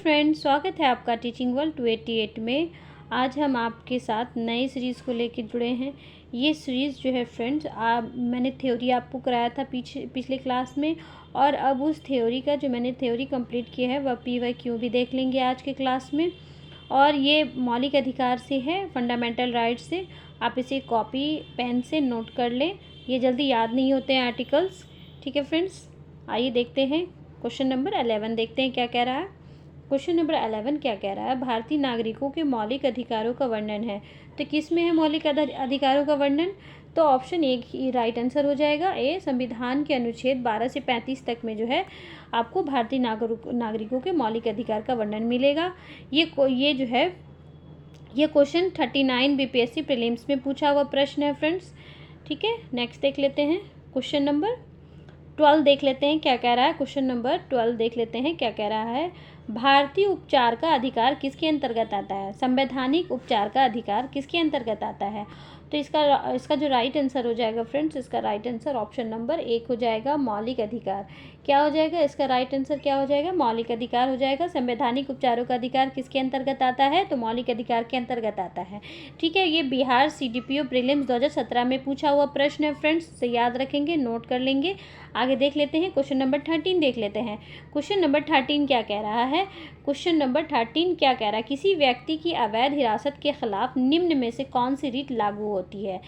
Friends, स्वागत है आपका टीचिंग वर्ल्ड 288 में। आज हम आपके साथ नई सीरीज़ को लेकर जुड़े हैं। ये सीरीज़ जो है फ्रेंड्स, मैंने थ्योरी आपको कराया था पिछले क्लास में, और अब उस थ्योरी का जो मैंने थ्योरी कंप्लीट किया है वह PYQ भी देख लेंगे आज के क्लास में। और ये मौलिक अधिकार से है, फंडामेंटल राइट से। आप इसे कॉपी पेन से नोट कर लें, ये जल्दी याद नहीं होते हैं आर्टिकल्स। ठीक है फ्रेंड्स, आइए देखते हैं क्वेश्चन नंबर 11, देखते हैं क्या कह रहा है। क्वेश्चन नंबर 11 क्या कह रहा है? भारतीय नागरिकों के मौलिक अधिकारों का वर्णन है। तो किस में है मौलिक अधिकारों का वर्णन? तो ऑप्शन ए ही राइट आंसर हो जाएगा। ए, संविधान के अनुच्छेद 12 से 35 तक में जो है आपको भारतीय नागरिकों के मौलिक अधिकार का वर्णन मिलेगा। ये जो है ये क्वेश्चन 39 BPSC प्रीलिम्स में पूछा हुआ प्रश्न है फ्रेंड्स। ठीक है, नेक्स्ट देख लेते हैं क्वेश्चन नंबर 12 देख लेते हैं क्या कह रहा है। क्वेश्चन नंबर 12 देख लेते हैं क्या कह रहा है। भारतीय उपचार का अधिकार किसके अंतर्गत आता है? संवैधानिक उपचार का अधिकार किसके अंतर्गत आता है? तो इसका जो राइट आंसर हो जाएगा फ्रेंड्स, इसका राइट आंसर ऑप्शन नंबर 1 हो जाएगा, मौलिक अधिकार। क्या हो जाएगा इसका राइट आंसर? क्या हो जाएगा? मौलिक अधिकार हो जाएगा। संवैधानिक उपचारों का अधिकार किसके अंतर्गत आता है? तो मौलिक अधिकार के अंतर्गत आता है। ठीक है, ये बिहार CDPO प्रीलिम्स 2017 में पूछा हुआ प्रश्न है फ्रेंड्स, से याद रखेंगे, नोट कर लेंगे। आगे देख लेते हैं क्वेश्चन नंबर 13 देख लेते हैं। क्वेश्चन नंबर 13 क्या कह रहा है? क्वेश्चन नंबर 13 क्या कह रहा है? किसी व्यक्ति की अवैध हिरासत के खिलाफ निम्न में से कौन सी रीट लागू होती है?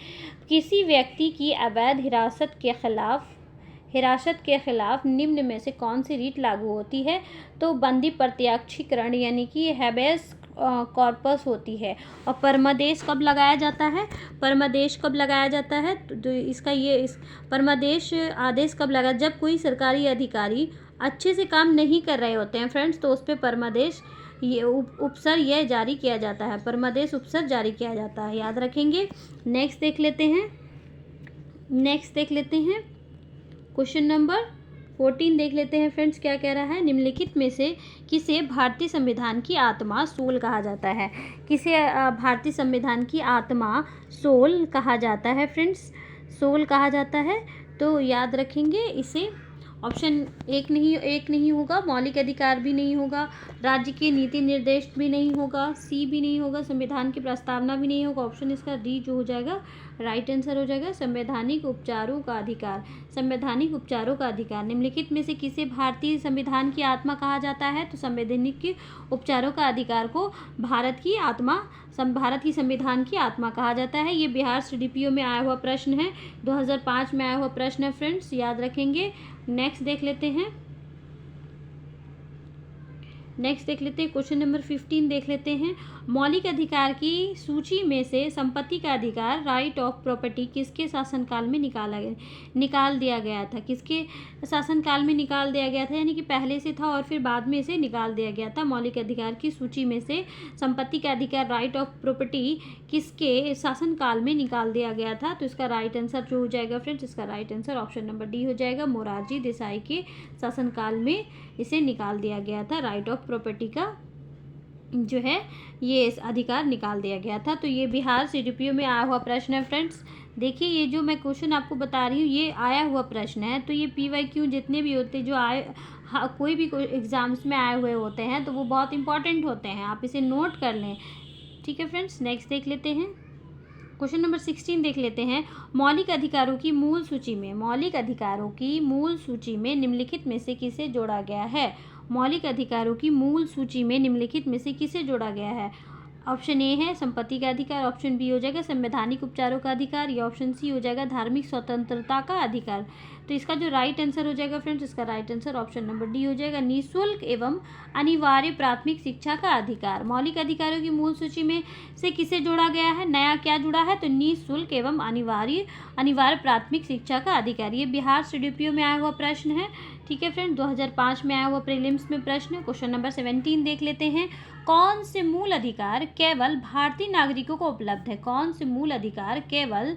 किसी व्यक्ति की अवैध हिरासत के खिलाफ निम्न में से कौन सी रीट लागू होती है? तो बंदी प्रत्याक्षीकरण यानी कि हैबेस कॉर्पस होती है। और परमादेश कब लगाया जाता है? परमादेश कब लगाया जाता है? तो इस परमादेश आदेश कब लगा? जब कोई सरकारी अधिकारी अच्छे से काम नहीं कर रहे होते हैं फ्रेंड्स, तो उस पर परमादेश उपसर यह जारी किया जाता है। परमादेश उपसर जारी किया जाता है, याद रखेंगे। नेक्स्ट देख लेते हैं क्वेश्चन नंबर 14 देख लेते हैं फ्रेंड्स, क्या कह रहा है? निम्नलिखित में से किसे भारतीय संविधान की आत्मा सोल कहा जाता है? किसे भारतीय संविधान की आत्मा सोल कहा जाता है फ्रेंड्स? सोल कहा जाता है। तो याद रखेंगे इसे। ऑप्शन एक नहीं होगा, मौलिक अधिकार भी नहीं होगा, राज्य के नीति निर्देश भी नहीं होगा, सी भी नहीं होगा, संविधान की प्रस्तावना भी नहीं होगा। ऑप्शन इसका डी जो हो जाएगा राइट आंसर हो जाएगा, संवैधानिक उपचारों का अधिकार। संवैधानिक उपचारों का अधिकार निम्नलिखित में से किसे भारतीय संविधान की आत्मा कहा जाता है? तो संवैधानिक उपचारों का अधिकार को भारत की संविधान की आत्मा कहा जाता है। ये बिहार CDPO में आया हुआ प्रश्न है, 2005 में आया हुआ प्रश्न है फ्रेंड्स, याद रखेंगे। नेक्स्ट देख लेते हैं क्वेश्चन नंबर 15 देख लेते हैं। मौलिक अधिकार की सूची में से संपत्ति का अधिकार, राइट ऑफ प्रॉपर्टी, किसके शासनकाल में निकाल दिया गया था? किसके शासनकाल में निकाल दिया गया था? यानी कि पहले से था और फिर बाद में इसे निकाल दिया गया था। मौलिक अधिकार की सूची में से संपत्ति का अधिकार, राइट ऑफ प्रॉपर्टी, किसके शासनकाल में निकाल दिया गया था? तो इसका राइट आंसर जो हो जाएगा फ्रेंड्स, इसका right answer option number D हो जाएगा। मोरारजी देसाई के शासनकाल में इसे निकाल दिया गया था। राइट ऑफ प्रॉपर्टी का जो है ये अधिकार निकाल दिया गया था। तो ये बिहार CDPO में आया हुआ प्रश्न है फ्रेंड्स। देखिए, ये जो मैं क्वेश्चन आपको बता रही हूँ ये आया हुआ प्रश्न है। तो ये PYQ जितने भी होते जो कोई भी एग्जाम्स में आए हुए होते हैं तो वो बहुत इंपॉर्टेंट होते हैं, आप इसे नोट कर लें। ठीक है फ्रेंड्स, नेक्स्ट देख लेते हैं क्वेश्चन नंबर 16 देख लेते हैं। मौलिक अधिकारों की मूल सूची में निम्नलिखित में से किसे जोड़ा गया है? मौलिक अधिकारों की मूल सूची में निम्नलिखित में से किसे जोड़ा गया है? ऑप्शन ए है संपत्ति का अधिकार, ऑप्शन बी हो जाएगा संवैधानिक उपचारों का अधिकार, या ऑप्शन सी हो जाएगा धार्मिक स्वतंत्रता का अधिकार। तो इसका जो राइट आंसर हो जाएगा फ्रेंड्स, इसका right answer option number D हो जाएगा, निःशुल्क एवं अनिवार्य प्राथमिक शिक्षा का अधिकार। मौलिक अधिकारों की मूल सूची में से किसे जोड़ा गया है? नया क्या जुड़ा है? तो निःशुल्क एवं अनिवार्य प्राथमिक शिक्षा का अधिकार। ये बिहार CDPO में आया हुआ प्रश्न है। ठीक है फ्रेंड, 2005 में आया हुआ प्रीलिम्स में प्रश्न है। क्वेश्चन नंबर 17 देख लेते हैं। कौन से मूल अधिकार केवल भारतीय नागरिकों को उपलब्ध है? कौन से मूल अधिकार केवल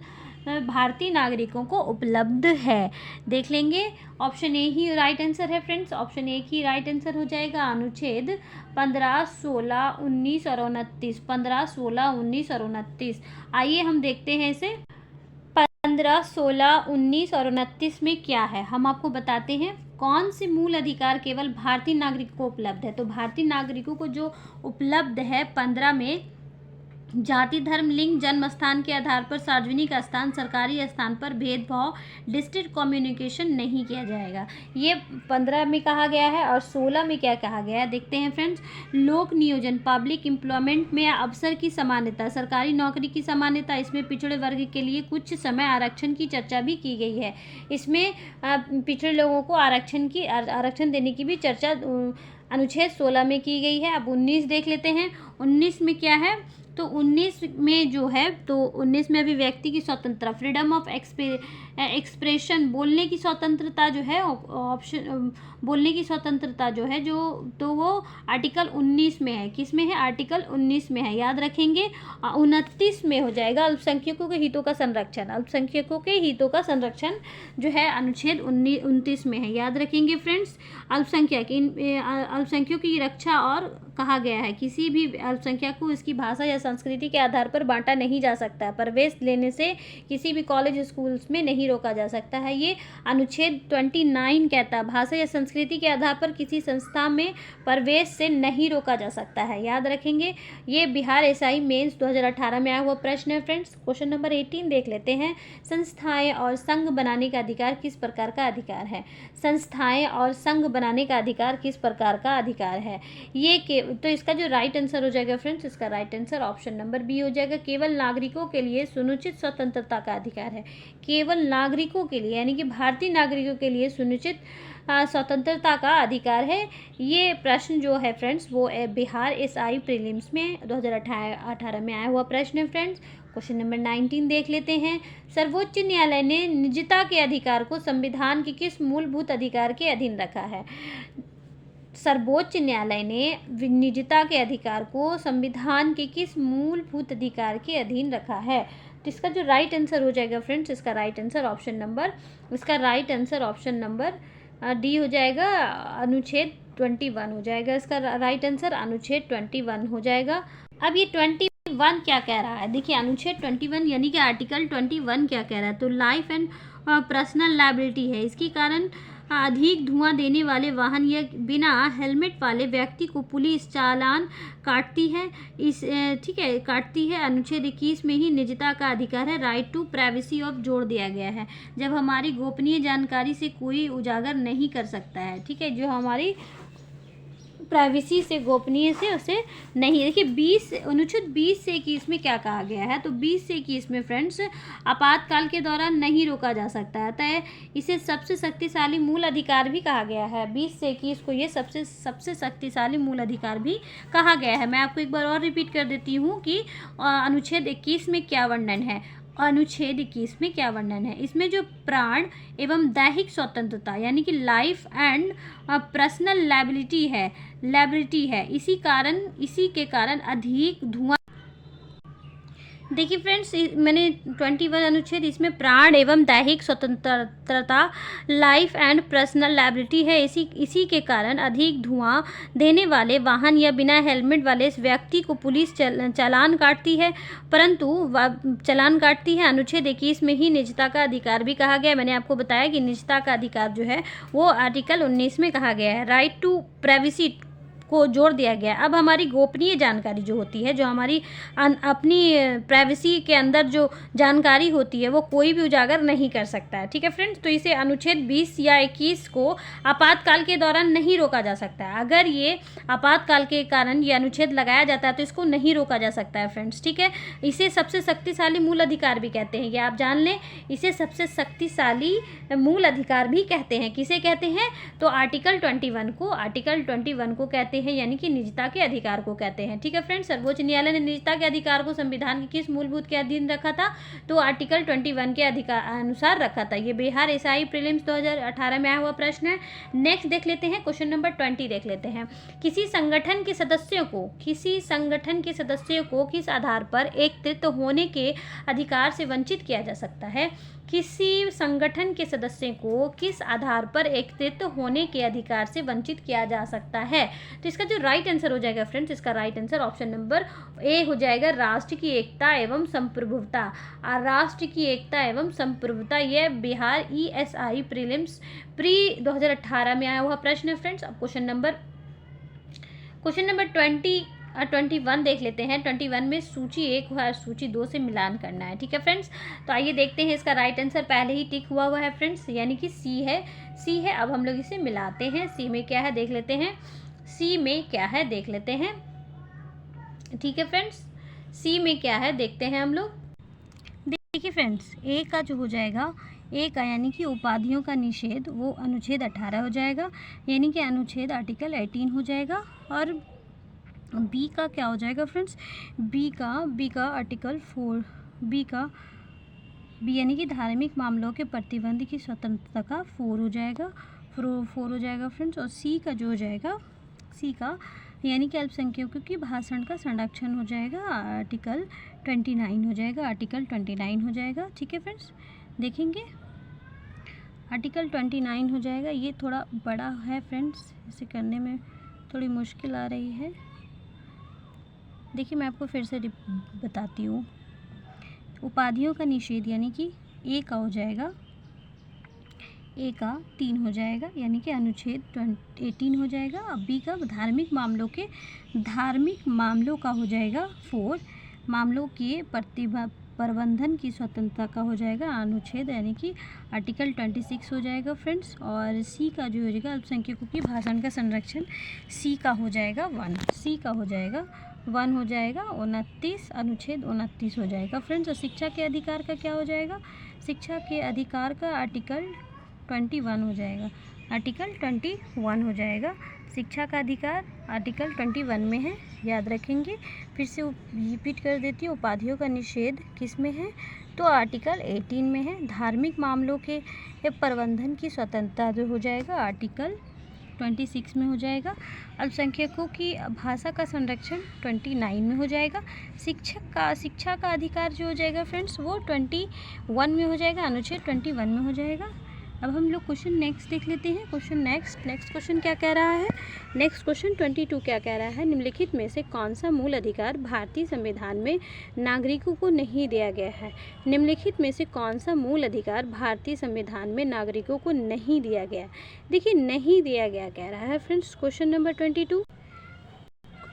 भारतीय नागरिकों को उपलब्ध है? देख लेंगे। ऑप्शन ए ही राइट आंसर है फ्रेंड्स, ऑप्शन ए ही राइट आंसर हो जाएगा। अनुच्छेद 15, 16, 19 और 29। 15, 16, 19 और 29। आइए हम देखते हैं इसे। 15, 16, 19 और 29 में क्या है हम आपको बताते हैं। कौन से मूल अधिकार केवल भारतीय नागरिकों को उपलब्ध है? तो भारतीय नागरिकों को जो उपलब्ध है 15 में, जाति, धर्म, लिंग, जन्म स्थान के आधार पर सार्वजनिक स्थान, सरकारी स्थान पर भेदभाव, डिस्ट्रिक्ट कम्युनिकेशन नहीं किया जाएगा, ये 15 में कहा गया है। और 16 में क्या कहा गया है देखते हैं फ्रेंड्स। लोक नियोजन, पब्लिक एम्प्लॉयमेंट में अवसर की समानता, सरकारी नौकरी की समानता, इसमें पिछड़े वर्ग के लिए कुछ समय आरक्षण की चर्चा भी की गई है। इसमें पिछड़े लोगों को आरक्षण देने की भी चर्चा अनुच्छेद 16 में की गई है। अब 19 देख लेते हैं। 19 में क्या है? तो 19 में जो है, तो 19 में अभिव्यक्ति की स्वतंत्रता, फ्रीडम ऑफ एक्सप्रेशन, बोलने की स्वतंत्रता जो है, ऑप्शन बोलने की स्वतंत्रता जो है, जो तो वो आर्टिकल 19 में है। किस में है? आर्टिकल 19 में है, याद रखेंगे। 29 में हो जाएगा अल्पसंख्यकों के हितों का संरक्षण। अल्पसंख्यकों के हितों का संरक्षण जो है अनुच्छेद 29 में है, याद रखेंगे फ्रेंड्स। अल्पसंख्यकों की रक्षा और कहा गया है किसी भी अल्पसंख्यक को इसकी भाषा या संस्कृति के आधार पर बांटा नहीं जा सकता है। प्रवेश लेने से किसी भी कॉलेज स्कूल्स में नहीं रोका जा सकता है, ये अनुच्छेद 29 कहता है। भाषा या संस्कृति के आधार पर किसी संस्था में प्रवेश से नहीं रोका जा सकता है, याद रखेंगे। ये बिहार एसआई मेंस 2018 में आया हुआ प्रश्न है फ्रेंड्स। क्वेश्चन नंबर 18 देख लेते हैं। संस्थाएं और संघ बनाने का अधिकार किस प्रकार का अधिकार है? संस्थाएं और संघ बनाने का अधिकार किस प्रकार का अधिकार है? ये तो इसका जो राइट आंसर हो जाएगा फ्रेंड्स, इसका right answer option number B हो जाएगा। केवल नागरिकों के लिए सुनिश्चित स्वतंत्रता का अधिकार है। केवल नागरिकों के लिए, यानी कि भारतीय नागरिकों के लिए सुनिश्चित स्वतंत्रता का अधिकार है। ये प्रश्न जो है फ्रेंड्स वो बिहार एसआई प्रीलिम्स में 2018 में आया हुआ प्रश्न है फ्रेंड्स। क्वेश्चन नंबर 19 देख लेते हैं। सर्वोच्च न्यायालय ने निजता के अधिकार को संविधान के किस मूलभूत अधिकार के अधीन रखा है? सर्वोच्च न्यायालय ने निजता के अधिकार को संविधान के किस मूलभूत अधिकार के अधीन रखा है? तो इसका जो राइट आंसर हो जाएगा फ्रेंड्स, इसका right answer option number D हो जाएगा, अनुच्छेद 21 हो जाएगा। इसका राइट आंसर अनुच्छेद 21 हो जाएगा। अब ये 21 क्या कह रहा है? देखिए अनुच्छेद 21 यानी कि आर्टिकल 21 क्या कह रहा है? तो लाइफ एंड पर्सनल लायबिलिटी है। इसके कारण अधिक धुआं देने वाले वाहन या बिना हेलमेट वाले व्यक्ति को पुलिस चालान काटती है। काटती है। अनुच्छेद 21 में ही निजता का अधिकार है, राइट टू प्राइवेसी ऑफ जोड़ दिया गया है। जब हमारी गोपनीय जानकारी से कोई उजागर नहीं कर सकता है, ठीक है, जो हमारी प्राइवेसी से, गोपनीय से उसे नहीं। देखिए अनुच्छेद 20 से 21 में क्या कहा गया है? तो 20 से 21 में फ्रेंड्स आपातकाल के दौरान नहीं रोका जा सकता है, अतः इसे सबसे शक्तिशाली मूल अधिकार भी कहा गया है। 20 से 21 को ये सबसे शक्तिशाली मूल अधिकार भी कहा गया है। मैं आपको एक बार और रिपीट कर देती हूँ कि अनुच्छेद 21 में क्या वर्णन है। अनुच्छेद 21 में क्या वर्णन है? इसमें जो प्राण एवं दैहिक स्वतंत्रता यानी कि लाइफ एंड पर्सनल लायबिलिटी है, इसी के कारण अधिक धुआं। देखिए फ्रेंड्स, मैंने 21 अनुच्छेद, इसमें प्राण एवं दैहिक स्वतंत्रता, लाइफ एंड पर्सनल लायबिलिटी है, इसी के कारण अधिक धुआं देने वाले वाहन या बिना हेलमेट वाले इस व्यक्ति को पुलिस चालान काटती है। अनुच्छेद 21 में ही निजता का अधिकार भी कहा गया है। मैंने आपको बताया कि निजता का अधिकार जो है वो आर्टिकल 19 में कहा गया है, राइट टू प्राइवेसी को जोड़ दिया गया। अब हमारी गोपनीय जानकारी जो होती है, जो हमारी अपनी प्राइवेसी के अंदर जो जानकारी होती है, वो कोई भी उजागर नहीं कर सकता है, ठीक है फ्रेंड्स। तो इसे अनुच्छेद 20 या 21 को आपातकाल के दौरान नहीं रोका जा सकता है। अगर ये आपातकाल के कारण ये अनुच्छेद लगाया जाता है तो इसको नहीं रोका जा सकता है फ्रेंड्स, ठीक है। इसे सबसे शक्तिशाली मूल अधिकार भी कहते हैं, ये आप जान लें। इसे सबसे शक्तिशाली मूल अधिकार भी कहते हैं। किसे कहते हैं? तो आर्टिकल 21 को कहते हैं, यानी कि निजता के अधिकार को कहते हैं, ठीक है फ्रेंड्स। सर्वोच्च न्यायालय ने निजता के अधिकार को संविधान के किस मूलभूत के अधीन रखा था? तो आर्टिकल 21 के अनुसार रखा था। ये बिहार एसआई प्रीलिम्स 2018 में आया हुआ प्रश्न है। नेक्स्ट देख लेते हैं, क्वेश्चन नंबर 20 देख लेते हैं। किसी संगठन के सदस्यों को किस आधार पर एकत्रित होने के अधिकार से वंचित किया जा सकता है? किसी संगठन के सदस्य को किस आधार पर एकत्रित होने के अधिकार से वंचित किया जा सकता है? तो इसका जो राइट आंसर हो जाएगा फ्रेंड्स, इसका right answer option number A हो जाएगा, राष्ट्र की एकता एवं संप्रभुता। राष्ट्र की एकता एवं संप्रभुता, यह बिहार ESI प्रीलिम्स प्री 2018 में आया हुआ प्रश्न है फ्रेंड्स। अब क्वेश्चन नंबर 21 देख लेते हैं। 21 में सूची 1 और सूची 2 से मिलान करना है, ठीक है फ्रेंड्स। तो आइए देखते हैं, इसका राइट आंसर पहले ही टिक हुआ है फ्रेंड्स, यानी कि सी है। अब हम लोग इसे मिलाते हैं। सी में क्या है देख लेते हैं, सी में क्या है देख लेते हैं, ठीक है फ्रेंड्स। सी में क्या है देखते हैं हम लोग। देखिए फ्रेंड्स, ए का जो हो जाएगा, ए का यानी कि उपाधियों का निषेध, वो अनुच्छेद 18 हो जाएगा, यानी कि अनुच्छेद आर्टिकल 18 हो जाएगा। और बी का क्या हो जाएगा फ्रेंड्स, बी का आर्टिकल 4, बी यानी कि धार्मिक मामलों के प्रतिबंध की स्वतंत्रता का 4 हो जाएगा, 4 हो जाएगा फ्रेंड्स। और सी का जो हो जाएगा, सी का यानी कि अल्पसंख्यकों की भाषण का संरक्षण हो जाएगा, आर्टिकल 29 हो जाएगा, आर्टिकल 29 हो जाएगा, ठीक है फ्रेंड्स। देखेंगे आर्टिकल 29 हो जाएगा। ये थोड़ा बड़ा है फ्रेंड्स, इसे करने में थोड़ी मुश्किल आ रही है। देखिए मैं आपको फिर से बताती हूँ। उपाधियों का निषेध यानी कि ए का हो जाएगा, ए का 3 हो जाएगा, यानी कि अनुच्छेद 18 हो जाएगा। अब बी का धार्मिक मामलों का हो जाएगा 4, मामलों के प्रबंधन की स्वतंत्रता का हो जाएगा अनुच्छेद, यानी कि आर्टिकल 26 हो जाएगा फ्रेंड्स। और सी का जो हो जाएगा, अल्पसंख्यकों की भाषण का संरक्षण, सी का हो जाएगा 1, सी का हो जाएगा 1 हो जाएगा, 29, अनुच्छेद 29 हो जाएगा फ्रेंड्स। और शिक्षा के अधिकार का क्या हो जाएगा, शिक्षा के अधिकार का आर्टिकल 21 हो जाएगा, आर्टिकल 21 हो जाएगा। शिक्षा का अधिकार आर्टिकल 21 में है, याद रखेंगे। फिर से रिपीट कर देती हूँ, उपाधियों का निषेध किस में है, तो आर्टिकल 18 में है। धार्मिक मामलों के प्रबंधन की स्वतंत्रता जो हो जाएगा आर्टिकल 26 में हो जाएगा। अल्पसंख्यकों की भाषा का संरक्षण 29 में हो जाएगा। शिक्षा का अधिकार जो हो जाएगा फ्रेंड्स, वो 21 में हो जाएगा, अनुच्छेद 21 में हो जाएगा। अब हम लोग क्वेश्चन नेक्स्ट देख लेते हैं। क्वेश्चन नेक्स्ट क्वेश्चन क्या कह रहा है, नेक्स्ट क्वेश्चन 22 क्या कह रहा है, निम्नलिखित में से कौन सा मूल अधिकार भारतीय संविधान में नागरिकों को नहीं दिया गया है। निम्नलिखित में से कौन सा मूल अधिकार भारतीय संविधान में नागरिकों को नहीं दिया गया। देखिए नहीं दिया गया कह रहा है friends, question number 22।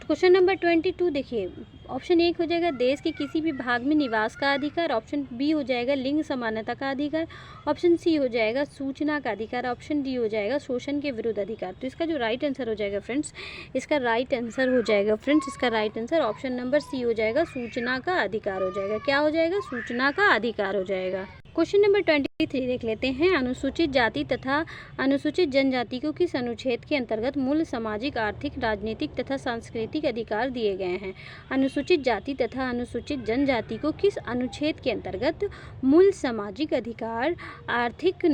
Question number 22 देखिए, ऑप्शन 1 हो जाएगा देश के किसी भी भाग में निवास का अधिकार, ऑप्शन बी हो जाएगा लिंग समानता का अधिकार, ऑप्शन सी हो जाएगा सूचना का अधिकार, ऑप्शन डी हो जाएगा शोषण के विरुद्ध अधिकार। तो इसका जो राइट आंसर हो जाएगा फ्रेंड्स, इसका राइट आंसर हो जाएगा फ्रेंड्स, इसका right answer option number C हो जाएगा, सूचना का अधिकार हो जाएगा। क्या हो जाएगा, सूचना का अधिकार हो जाएगा। क्वेश्चन नंबर 23 देख लेते हैं। अनुसूचित जाति तथा अनुसूचित जनजाति को किस अनुच्छेद के अंतर्गत मूल सामाजिक, आर्थिक, राजनीतिक तथा सांस्कृतिक अधिकार दिए गए हैं। अनुसूचित जाति तथा अनुसूचित जनजाति को किस अनुच्छेद के अंतर्गत मूल सामाजिक अधिकार, आर्थिक,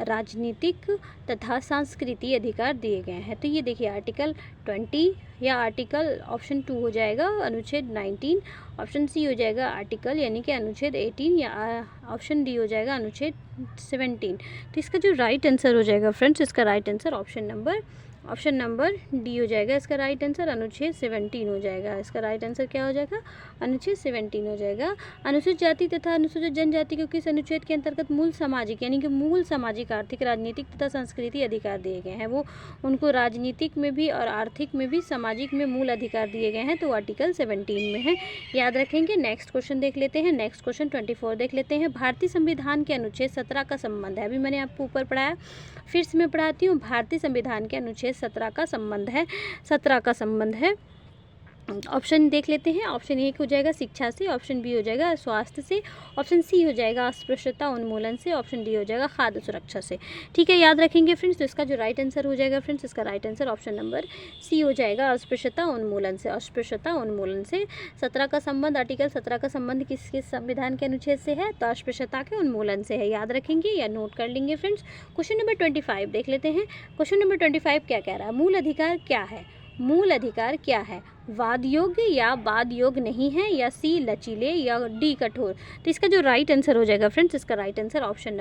राजनीतिक तथा सांस्कृतिक अधिकार दिए गए हैं। तो ये देखिए आर्टिकल 20 या आर्टिकल ऑप्शन 2 हो जाएगा अनुच्छेद 19, ऑप्शन सी हो जाएगा आर्टिकल यानी कि अनुच्छेद 18 या ऑप्शन डी हो जाएगा अनुच्छेद 17। तो इसका जो राइट आंसर हो जाएगा फ्रेंड्स, इसका right answer option number D हो जाएगा। इसका राइट आंसर अनुच्छेद 17 हो जाएगा। इसका राइट आंसर क्या हो जाएगा, अनुच्छेद 17 हो जाएगा। अनुसूचित जाति तथा अनुसूचित जनजाति को किस अनुच्छेद के अंतर्गत मूल सामाजिक यानी कि मूल सामाजिक, आर्थिक, राजनीतिक तथा सांस्कृतिक अधिकार दिए गए हैं। वो उनको राजनीतिक में भी और आर्थिक में भी, सामाजिक में मूल अधिकार दिए गए हैं, तो आर्टिकल 17 में है, याद रखेंगे। नेक्स्ट क्वेश्चन देख लेते हैं। नेक्स्ट क्वेश्चन 24 देख लेते हैं। भारतीय संविधान के अनुच्छेद 17 का संबंध है, अभी मैंने आपको ऊपर पढ़ाया, फिर से मैं पढ़ाती हूँ। भारतीय संविधान के अनुच्छेद 17 का संबंध है। ऑप्शन देख लेते हैं। ऑप्शन 1 हो जाएगा शिक्षा से, ऑप्शन बी हो जाएगा स्वास्थ्य से, ऑप्शन सी हो जाएगा अस्पृश्यता उन्मूलन से, ऑप्शन डी हो जाएगा खाद्य सुरक्षा से। ठीक है, याद रखेंगे फ्रेंड्स। तो इसका जो राइट आंसर हो जाएगा फ्रेंड्स, इसका right answer option number C हो जाएगा, अस्पृश्यता उन्मूलन से। 17 का संबंध, आर्टिकल 17 का संबंध किसके संविधान के अनुच्छेद से है, तो अस्पृश्यता के उन्मूलन से है, याद रखेंगे या नोट कर लेंगे फ्रेंड्स। क्वेश्चन नंबर 25 देख लेते हैं। क्वेश्चन नंबर 25 क्या कह रहा है, मूल अधिकार क्या है। मूल अधिकार क्या है, वाद योग्य या वाद योग्य नहीं है, या सी लचीले, या डी कठोर। तो इसका जो राइट आंसर हो जाएगा फ्रेंड्स, इसका right answer option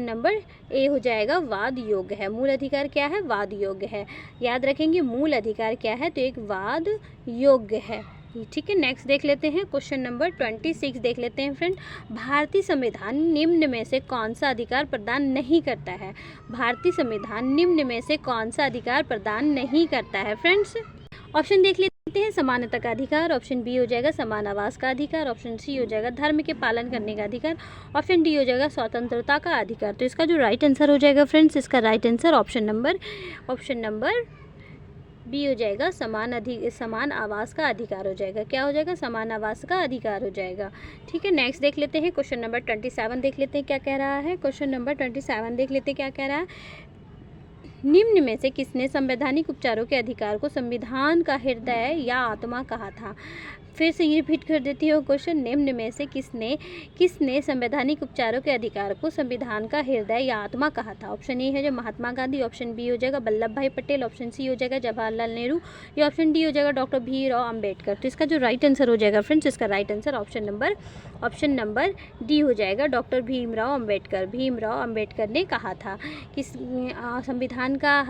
number A हो जाएगा, वाद योग्य है। मूल अधिकार क्या है? वाद योग्य है। याद रखेंगे मूल अधिकार क्या है, तो एक वाद योग्य है। ठीक है, नेक्स्ट देख लेते हैं क्वेश्चन नंबर 26 देख लेते हैं फ्रेंड। भारतीय संविधान निम्न में से कौन सा अधिकार प्रदान नहीं करता है? भारतीय संविधान निम्न में से कौन सा अधिकार प्रदान नहीं करता है फ्रेंड्स? ऑप्शन देख लेते हैं। समानता का अधिकार, ऑप्शन बी हो जाएगा समान आवास का अधिकार, ऑप्शन सी हो जाएगा धर्म के पालन करने का अधिकार, ऑप्शन डी हो जाएगा स्वतंत्रता का अधिकार। तो इसका जो राइट आंसर हो जाएगा फ्रेंड्स, इसका right answer option number B हो जाएगा, समान आवास का अधिकार हो जाएगा। क्या हो जाएगा? समान आवास का अधिकार हो जाएगा। ठीक है, नेक्स्ट देख लेते हैं क्वेश्चन नंबर 27 देख लेते हैं क्या कह रहा है। क्वेश्चन नंबर 27 देख लेते हैं क्या कह रहा है। निम्न में से किसने संवैधानिक उपचारों के अधिकार को संविधान का हृदय या आत्मा कहा था? फिर से रिपीट कर देती हूँ क्वेश्चन। निम्न में से किसने संवैधानिक उपचारों के अधिकार को संविधान का हृदय या आत्मा कहा था? ऑप्शन ए है जो महात्मा गांधी, ऑप्शन बी हो जाएगा वल्लभ भाई पटेल, ऑप्शन सी हो जाएगा जवाहरलाल नेहरू, या ऑप्शन डी हो जाएगा डॉक्टर भीमराव अम्बेडकर। तो इसका जो राइट आंसर हो जाएगा फ्रेंड्स, इसका right answer option number D हो जाएगा, डॉक्टर भीमराव अम्बेडकर ने कहा था। किस संविधान का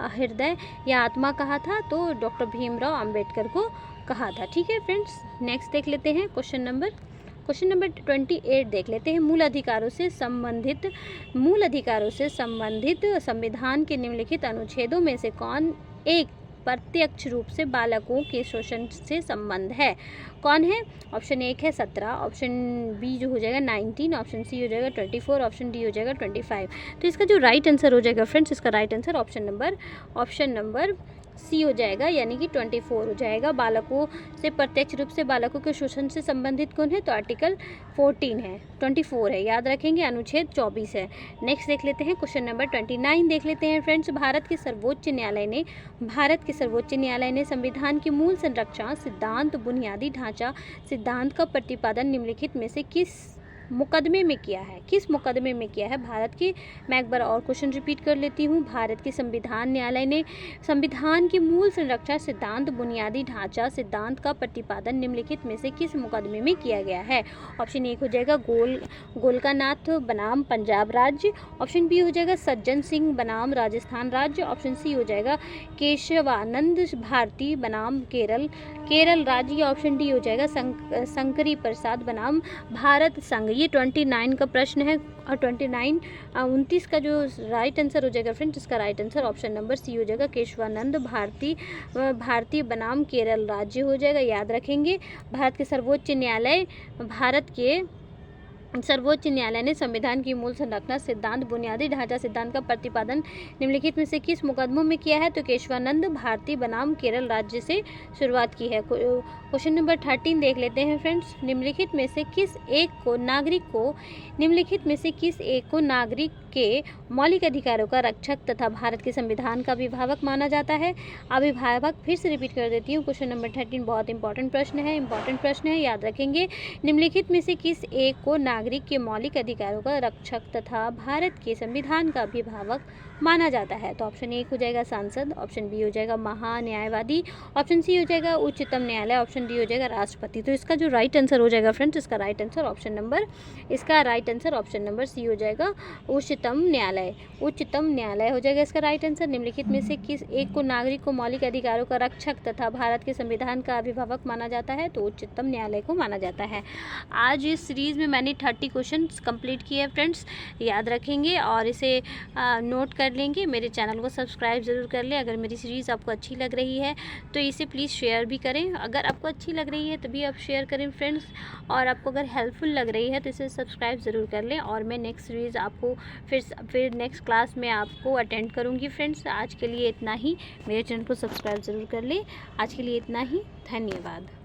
हृदय या आत्मा कहा था? तो डॉक्टर भीमराव अम्बेडकर को कहा था। ठीक है फ्रेंड्स, नेक्स्ट देख लेते हैं क्वेश्चन नंबर 28 देख लेते हैं। मूल अधिकारों से संबंधित संविधान के निम्नलिखित अनुच्छेदों में से कौन एक प्रत्यक्ष रूप से बालकों के शोषण से संबंध है? कौन है? ऑप्शन एक है 17, ऑप्शन बी जो हो जाएगा 19, ऑप्शन सी हो जाएगा 24, ऑप्शन डी हो जाएगा 25। तो इसका जो राइट आंसर हो जाएगा फ्रेंड्स, इसका right answer option number C हो जाएगा, यानी कि 24 हो जाएगा। बालकों से प्रत्यक्ष रूप से बालकों के शोषण से संबंधित कौन है? तो आर्टिकल 14 है, 24 है। याद रखेंगे अनुच्छेद 24 है। नेक्स्ट देख लेते हैं क्वेश्चन नंबर 29 देख लेते हैं फ्रेंड्स। भारत के सर्वोच्च न्यायालय ने संविधान की मूल संरचना, सिद्धांत, बुनियादी ढांचा, सिद्धांत का प्रतिपादन निम्नलिखित में से किस मुकदमे में किया है? किस मुकदमे में किया है? भारत के, मैं एक बार और क्वेश्चन रिपीट कर लेती हूँ। भारत के संविधान न्यायालय ने संविधान की मूल संरचना, सिद्धांत, बुनियादी ढांचा, सिद्धांत का प्रतिपादन निम्नलिखित में से किस मुकदमे में किया गया है? ऑप्शन एक हो जाएगा गोलकानाथ बनाम पंजाब राज्य, ऑप्शन बी हो जाएगा सज्जन सिंह बनाम राजस्थान राज्य, ऑप्शन सी हो जाएगा केशवानंद भारती बनाम केरल राज्य, या ऑप्शन डी हो जाएगा शंकरी प्रसाद बनाम भारत संघ। ये 29 का प्रश्न है, और 29 का जो राइट आंसर हो जाएगा फ्रेंड्स, इसका right answer option number C हो जाएगा, केशवानंद भारती बनाम केरल राज्य हो जाएगा। याद रखेंगे भारत के सर्वोच्च न्यायालय ने संविधान की मूल संरचना, सिद्धांत, बुनियादी ढांचा, सिद्धांत का प्रतिपादन निम्नलिखित में से किस मुकदमों में किया है? तो केशवानंद भारती बनाम केरल राज्य से शुरुआत की है। क्वेश्चन नंबर 13 देख लेते हैं फ्रेंड्स। निम्नलिखित में से किस एक को नागरिक के मौलिक अधिकारों का रक्षक तथा भारत के संविधान का अभिभावक माना जाता है? अभिभावक, फिर से रिपीट कर देती हूँ। क्वेश्चन नंबर 13 बहुत इंपॉर्टेंट प्रश्न है, याद रखेंगे। निम्नलिखित में से किस एक को नागरिक के मौलिक अधिकारों का रक्षक तथा भारत के संविधान का अभिभावक माना जाता है? तो ऑप्शन एक हो जाएगा सांसद, ऑप्शन बी हो जाएगा महान्यायवादी, ऑप्शन सी हो जाएगा उच्चतम न्यायालय, ऑप्शन डी हो जाएगा राष्ट्रपति। तो इसका जो राइट आंसर हो जाएगा फ्रेंड्स, इसका right answer option number C हो जाएगा, उच्चतम न्यायालय हो जाएगा इसका राइट आंसर। निम्नलिखित में से किस एक को नागरिक को मौलिक अधिकारों का रक्षक तथा भारत के संविधान का अभिभावक माना जाता है? तो उच्चतम न्यायालय को माना जाता है। आज इस सीरीज़ में मैंने 30 क्वेश्चन कंप्लीट किए फ्रेंड्स, याद रखेंगे और इसे नोट कर लेंगे। मेरे चैनल को सब्सक्राइब ज़रूर कर लें। अगर मेरी सीरीज़ आपको अच्छी लग रही है तो इसे प्लीज़ शेयर भी करें। अगर आपको अच्छी लग रही है तभी आप शेयर करें फ्रेंड्स, और आपको अगर हेल्पफुल लग रही है तो इसे सब्सक्राइब ज़रूर कर लें। और मैं नेक्स्ट सीरीज़ आपको फिर नेक्स्ट क्लास में आपको अटेंड करूँगी फ्रेंड्स। आज के लिए इतना ही। मेरे चैनल को सब्सक्राइब ज़रूर कर लें। आज के लिए इतना ही। धन्यवाद।